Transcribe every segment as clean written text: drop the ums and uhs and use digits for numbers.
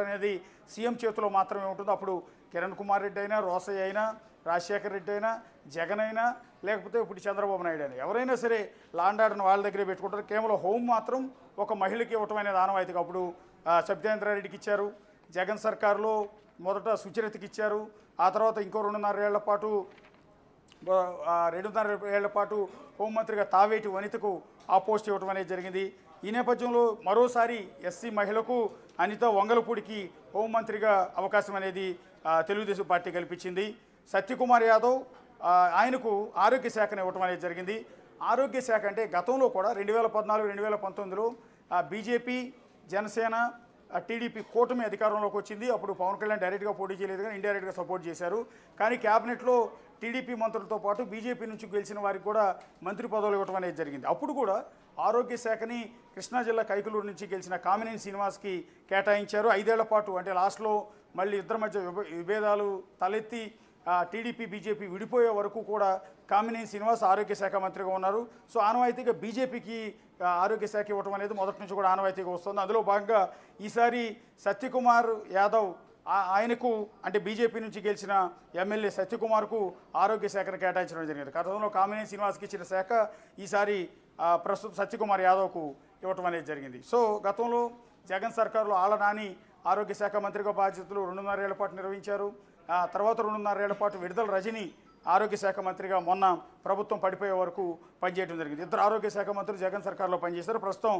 అనేది సీఎం చేతిలో మాత్రమే ఉంటుంది. అప్పుడు కిరణ్ కుమార్ రెడ్డి అయినా, రోసయ్య అయినా, రాజశేఖర్ రెడ్డి అయినా, జగన్ అయినా, లేకపోతే ఇప్పుడు చంద్రబాబు నాయుడు అయినా ఎవరైనా సరే లాండ్ ఆర్డర్ని వాళ్ళ దగ్గరే పెట్టుకుంటారు. కేవలం హోమ్ మాత్రం ఒక మహిళకి ఇవ్వటం అనేది ఆనవాయితీగా అప్పుడు సబితేంద్రారెడ్డికి ఇచ్చారు. జగన్ సర్కారులో మొదట సుచరితకి ఇచ్చారు. ఆ తర్వాత ఇంకో 2.5 ఏళ్ల పాటు 2.5 ఏళ్ల పాటు హోంమంత్రిగా తావేటి వనితకు ఆ పోస్ట్ ఇవ్వడం అనేది జరిగింది. ఈ నేపథ్యంలో మరోసారి ఎస్సీ మహిళకు అనిత వంగలపూడికి హోంమంత్రిగా అవకాశం అనేది తెలుగుదేశం పార్టీ కల్పించింది. సత్యకుమార్ యాదవ్ ఆయనకు ఆరోగ్య శాఖను ఇవ్వటం అనేది జరిగింది. ఆరోగ్య శాఖ అంటే గతంలో కూడా 2014, 2019లో బీజేపీ, జనసేన, టీడీపీ కూటమి అధికారంలోకి వచ్చింది. అప్పుడు పవన్ కళ్యాణ్ డైరెక్ట్గా పోటీ చేయలేదు కానీ ఇండైరెక్ట్గా సపోర్ట్ చేశారు. కానీ క్యాబినెట్లో టీడీపీ మంత్రులతో పాటు బీజేపీ నుంచి గెలిచిన వారికి కూడా మంత్రి పదవులు ఇవ్వడం అనేది జరిగింది. అప్పుడు కూడా ఆరోగ్య శాఖని కృష్ణా జిల్లా కైకలూరు నుంచి గెలిచిన కామినేని శ్రీనివాస్కి కేటాయించారు. 5 ఏళ్ల పాటు అంటే లాస్ట్లో మళ్ళీ ఇద్దరి మధ్య విభేదాలు తలెత్తి టీడీపీ, బీజేపీ విడిపోయే వరకు కూడా కామినేని శ్రీనివాస్ ఆరోగ్య శాఖ మంత్రిగా ఉన్నారు. సో ఆనవాయితీగా బీజేపీకి ఆరోగ్య శాఖ ఇవ్వడం అనేది మొదటి నుంచి కూడా ఆనవాయితీగా వస్తుంది. అందులో భాగంగా ఈసారి సత్యకుమార్ యాదవ్ ఆయనకు అంటే బీజేపీ నుంచి గెలిచిన ఎమ్మెల్యే సత్యకుమార్కు ఆరోగ్య శాఖను కేటాయించడం జరిగింది. గతంలో కామినేని శ్రీనివాస్కి ఇచ్చిన శాఖ ఈసారి ప్రస్తుతం సత్యకుమార్ యాదవ్కు ఇవ్వటం అనేది జరిగింది. సో గతంలో జగన్ సర్కారులో ఆళ్ల నాని ఆరోగ్య శాఖ మంత్రిగా బాధ్యతలు 2.5 ఏళ్ల పాటు నిర్వహించారు. తర్వాత 2.5 ఏళ్ల పాటు విడుదల రజని ఆరోగ్య శాఖ మంత్రిగా మొన్న ప్రభుత్వం పడిపోయే వరకు పనిచేయడం జరిగింది. ఇద్దరు ఆరోగ్య శాఖ మంత్రులు జగన్ సర్కార్లో పనిచేశారు. ప్రస్తుతం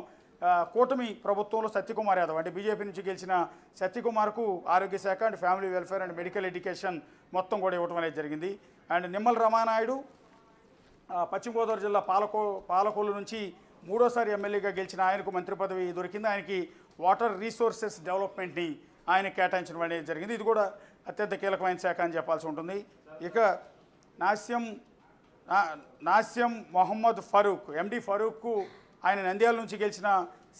కూటమి ప్రభుత్వంలో సత్యకుమార్ యాదవ్ అంటే బీజేపీ నుంచి గెలిచిన సత్యకుమార్కు ఆరోగ్య శాఖ and family welfare and medical education మొత్తం కూడా ఇవ్వడం అనేది జరిగింది. అండ్ నిమ్మల రామానాయుడు పశ్చిమ గోదావరి జిల్లా పాలకొల్లు నుంచి 3వ ఎమ్మెల్యేగా గెలిచిన ఆయనకు మంత్రి పదవి దొరికింది. ఆయనకి వాటర్ రీసోర్సెస్ డెవలప్మెంట్ని ఆయన కేటాయించడం అనేది జరిగింది. ఇది కూడా అత్యంత కీలకమైన శాఖ అని చెప్పాల్సి ఉంటుంది. ఇక నాస్యం మొహమ్మద్ ఫరూక్ ఎండి ఫరూక్కు ఆయన నంద్యాల నుంచి గెలిచిన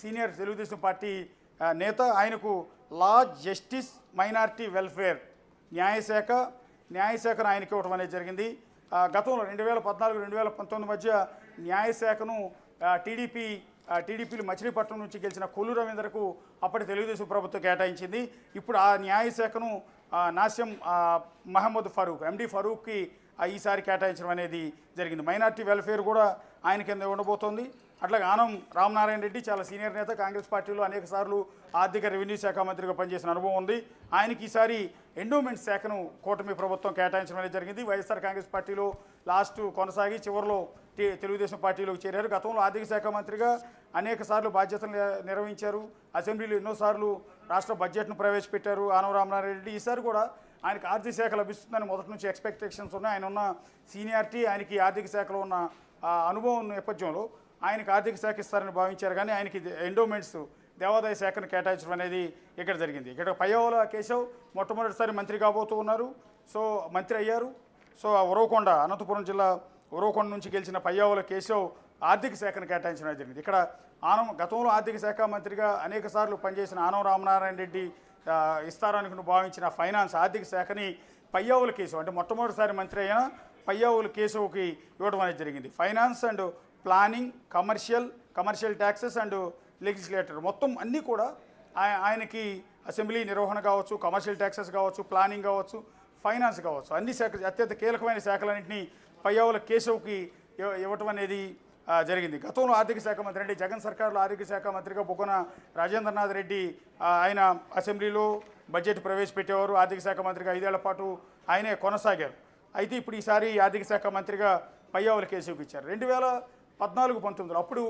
సీనియర్ తెలుగుదేశం పార్టీ నేత. ఆయనకు లా, జస్టిస్, మైనారిటీ వెల్ఫేర్ న్యాయశాఖను ఆయనకి ఇవ్వడం అనేది జరిగింది. గతంలో 2014, 2019 మధ్య న్యాయశాఖను టీడీపీలు మచిలీపట్నం నుంచి గెలిచిన కొల్లు రవీంద్రకు అప్పటి తెలుగుదేశం ప్రభుత్వం కేటాయించింది. ఇప్పుడు ఆ న్యాయశాఖను నాస్యం మహమ్మద్ ఫరూక్ ఎండి ఫరూక్కి ఈసారి కేటాయించడం అనేది జరిగింది. మైనార్టీ వెల్ఫేర్ కూడా ఆయన కింద ఉండబోతోంది. అట్లాగే ఆనం రామనారాయణ రెడ్డి చాలా సీనియర్ నేత, కాంగ్రెస్ పార్టీలో అనేక సార్లు ఆర్థిక రెవెన్యూ శాఖ మంత్రిగా పనిచేసిన అనుభవం ఉంది. ఆయనకి ఈసారి ఎండోమెంట్ శాఖను కూటమి ప్రభుత్వం కేటాయించడం అనేది జరిగింది. వైఎస్ఆర్ కాంగ్రెస్ పార్టీలో లాస్ట్ కొనసాగి చివరిలో తెలుగుదేశం పార్టీలోకి చేరారు. గతంలో ఆర్థిక శాఖ మంత్రిగా అనేక సార్లు బాధ్యతలు నిర్వహించారు. అసెంబ్లీలో ఎన్నోసార్లు రాష్ట్ర బడ్జెట్ను ప్రవేశపెట్టారు ఆనం రామనారాయణ రెడ్డి. ఈసారి కూడా ఆయనకు ఆర్థిక శాఖ లభిస్తుందని మొదటి నుంచి ఎక్స్పెక్టేషన్స్ ఉన్నాయి. ఆయన ఉన్న సీనియారిటీ, ఆయనకి ఆర్థిక శాఖలో ఉన్న అనుభవం నేపథ్యంలో ఆయనకు ఆర్థిక శాఖ ఇస్తారని భావించారు. కానీ ఆయనకి ఎండోమెంట్స్ దేవాదాయ శాఖను కేటాయించడం అనేది ఇక్కడ జరిగింది. ఇక్కడ పయ్యావుల కేశవ్ మొట్టమొదటిసారి మంత్రి కాబోతూ ఉన్నారు. సో మంత్రి అయ్యారు. సో ఉరవకొండ, అనంతపురం జిల్లా ఉరవకొండ నుంచి గెలిచిన పయ్యావుల కేశవ్ ఆర్థిక శాఖను కేటాయించడం జరిగింది. ఇక్కడ గతంలో ఆర్థిక శాఖ మంత్రిగా అనేక సార్లు పనిచేసిన ఆనం రామనారాయణ రెడ్డి ఇస్తారనుకుని భావించిన ఫైనాన్స్ ఆర్థిక శాఖని పయ్యావుల కేశవ్ అంటే మొట్టమొదటిసారి మంత్రి అయిన పయ్యావుల కేశవ్కి ఇవ్వడం అనేది జరిగింది. Finance and planning, commercial taxes and legislator మొత్తం అన్నీ కూడా ఆయనకి అసెంబ్లీ నిర్వహణ కావచ్చు, కమర్షియల్ ట్యాక్సెస్ కావచ్చు, ప్లానింగ్ కావచ్చు, ఫైనాన్స్ కావచ్చు, అన్ని అత్యంత కీలకమైన శాఖలన్నింటినీ పయ్యావుల కేశవ్కి ఇవ్వటం అనేది జరిగింది. గతంలో ఆర్థిక శాఖ మంత్రి అంటే జగన్ సర్కారులో ఆర్థిక శాఖ మంత్రిగా బొగ్గన రాజేంద్రనాథ్ రెడ్డి ఆయన అసెంబ్లీలో బడ్జెట్ ప్రవేశపెట్టేవారు. ఆర్థిక శాఖ మంత్రిగా 5 ఏళ్ల పాటు ఆయనే కొనసాగారు. అయితే ఈసారి ఆర్థిక శాఖ మంత్రిగా పయ్యావుల కేశవ్కి ఇచ్చారు. 2014, 19 అప్పుడు